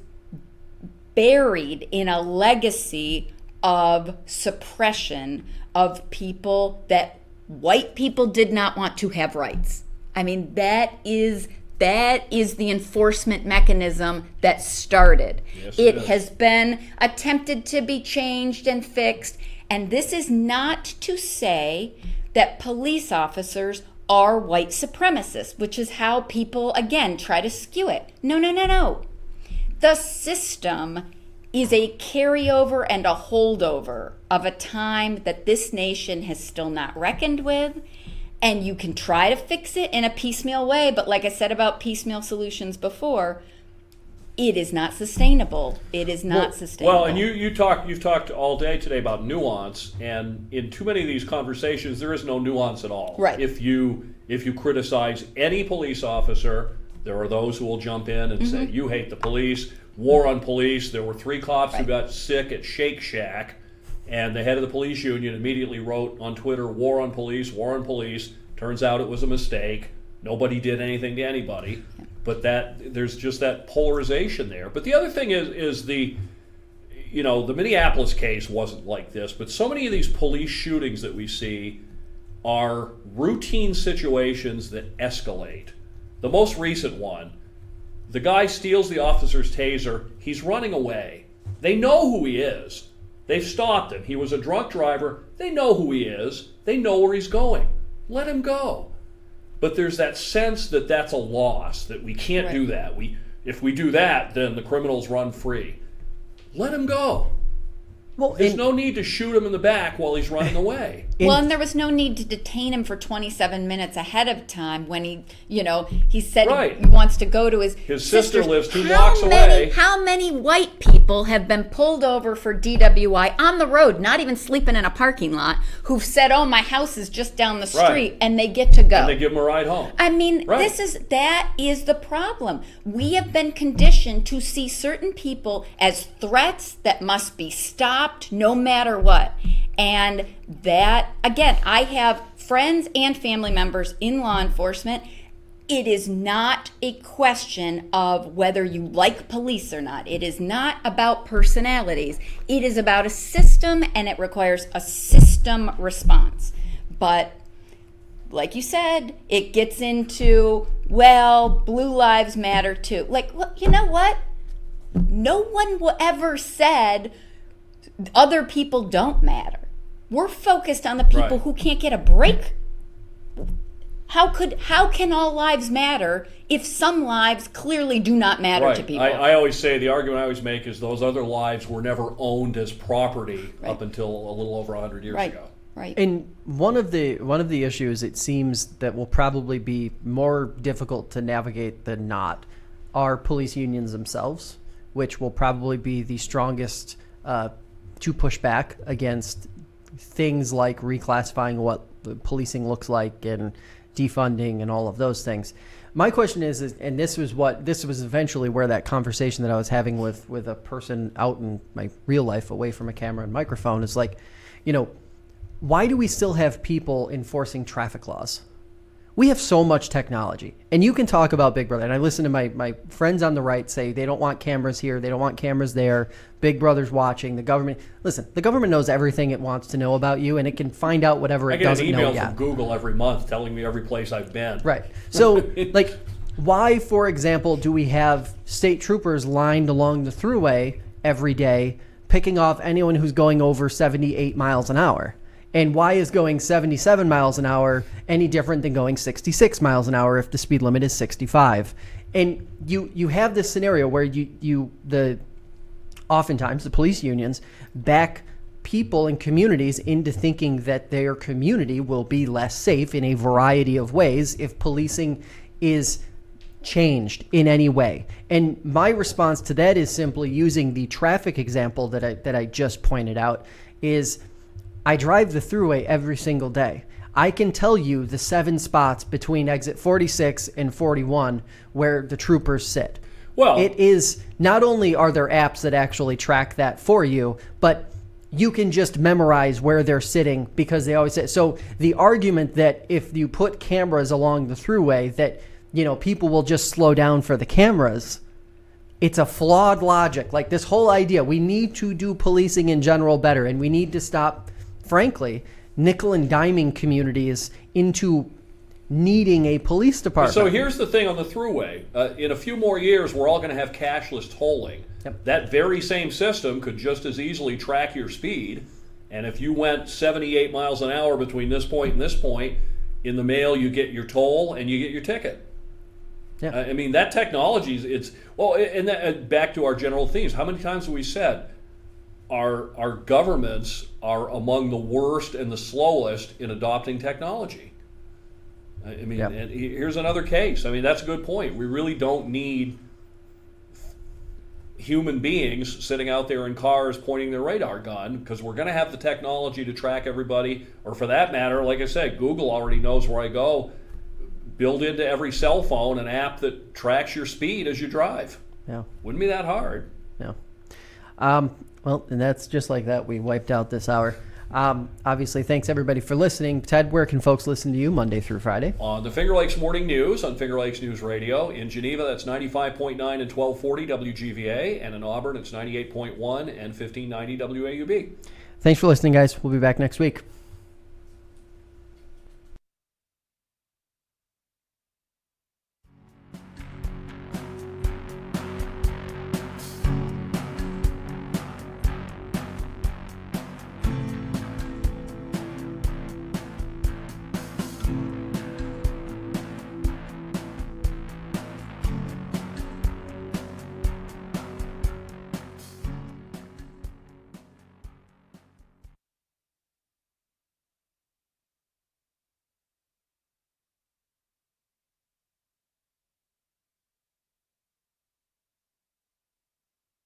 buried in a legacy of suppression of people that white people did not want to have rights. I mean, that is the enforcement mechanism that started. Yes, it is. has been attempted to be changed and fixed. And this is not to say that police officers are white supremacists, which is how people, again, try to skew it. No. The system is a carryover and a holdover of a time that this nation has still not reckoned with. And you can try to fix it in a piecemeal way, but like I said about piecemeal solutions before, it is not sustainable. It is not sustainable. Well, and you've talked all day today about nuance, and in too many of these conversations, there is no nuance at all. Right. If you criticize any police officer, there are those who will jump in and say, you hate the police, war on police. There were 3 cops who got sick at Shake Shack. And the head of the police union immediately wrote on Twitter, war on police, war on police. Turns out it was a mistake. Nobody did anything to anybody. But there's just that polarization there. But the other thing is the Minneapolis case wasn't like this, but so many of these police shootings that we see are routine situations that escalate. The most recent one, the guy steals the officer's taser. He's running away. They know who he is. They've stopped him. He was a drunk driver. They know who he is. They know where he's going. Let him go. But there's that sense that that's a loss, that we can't do that. If we do that, then the criminals run free. Let him go. Well, There's no need to shoot him in the back while he's running away. And there was no need to detain him for 27 minutes ahead of time when he said he wants to go to his sister sister's. lives 2 blocks away. How many white people have been pulled over for DWI on the road, not even sleeping in a parking lot, who've said, "Oh, my house is just down the street," and they get to go. And they give him a ride home. I mean, that is the problem. We have been conditioned to see certain people as threats that must be stopped no matter what. And that, again, I have friends and family members in law enforcement. It is not a question of whether you like police or not. It is not about personalities. It is about a system, and it requires a system response. But like you said, it gets into, well, blue lives matter too. Like, well, you know what? No one will ever said other people don't matter. We're focused on the people who can't get a break. How can all lives matter if some lives clearly do not matter to people? I always say, the argument I always make is those other lives were never owned as property up until a little over 100 years ago. Right. And one of the issues, it seems, that will probably be more difficult to navigate than not are police unions themselves, which will probably be the strongest to push back against things like reclassifying what the policing looks like and defunding and all of those things. My question is, and this was eventually where that conversation that I was having with a person out in my real life away from a camera and microphone is like, why do we still have people enforcing traffic laws? We have so much technology, and you can talk about Big Brother. And I listen to my friends on the right say they don't want cameras here, they don't want cameras there. Big Brother's watching. The government, listen, the government knows everything it wants to know about you, and it can find out whatever it doesn't know yet. I get an email from Google every month telling me every place I've been. Right. So, like, why, for example, do we have state troopers lined along the thruway every day picking off anyone who's going over 78 miles an hour? And why is going 77 miles an hour any different than going 66 miles an hour if the speed limit is 65? And you have this scenario where oftentimes the police unions back people and communities into thinking that their community will be less safe in a variety of ways if policing is changed in any way. And my response to that is simply using the traffic example that I just pointed out is I drive the thruway every single day. I can tell you the 7 spots between exit 46 and 41 where the troopers sit. Well, it is not only are there apps that actually track that for you, but you can just memorize where they're sitting because they always say. So the argument that if you put cameras along the thruway that, people will just slow down for the cameras, it's a flawed logic. Like this whole idea, we need to do policing in general better, and we need to stop, frankly, nickel and diming communities into needing a police department. So here's the thing on the thruway. In a few more years, we're all going to have cashless tolling. Yep. That very same system could just as easily track your speed. And if you went 78 miles an hour between this point and this point, in the mail you get your toll and you get your ticket. Yeah. I mean, that technology, and back to our general themes. How many times have we said our governments are among the worst and the slowest in adopting technology? I mean, yeah. And here's another case. I mean, that's a good point. We really don't need human beings sitting out there in cars pointing their radar gun because we're going to have the technology to track everybody. Or for that matter, like I said, Google already knows where I go. Build into every cell phone an app that tracks your speed as you drive. Yeah. Wouldn't be that hard. Yeah. Well, and that's just like that. We wiped out this hour. Obviously, thanks everybody for listening. Ted, where can folks listen to you Monday through Friday? On the Finger Lakes Morning News on Finger Lakes News Radio. In Geneva, that's 95.9 and 1240 WGVA. And in Auburn, it's 98.1 and 1590 WAUB. Thanks for listening, guys. We'll be back next week.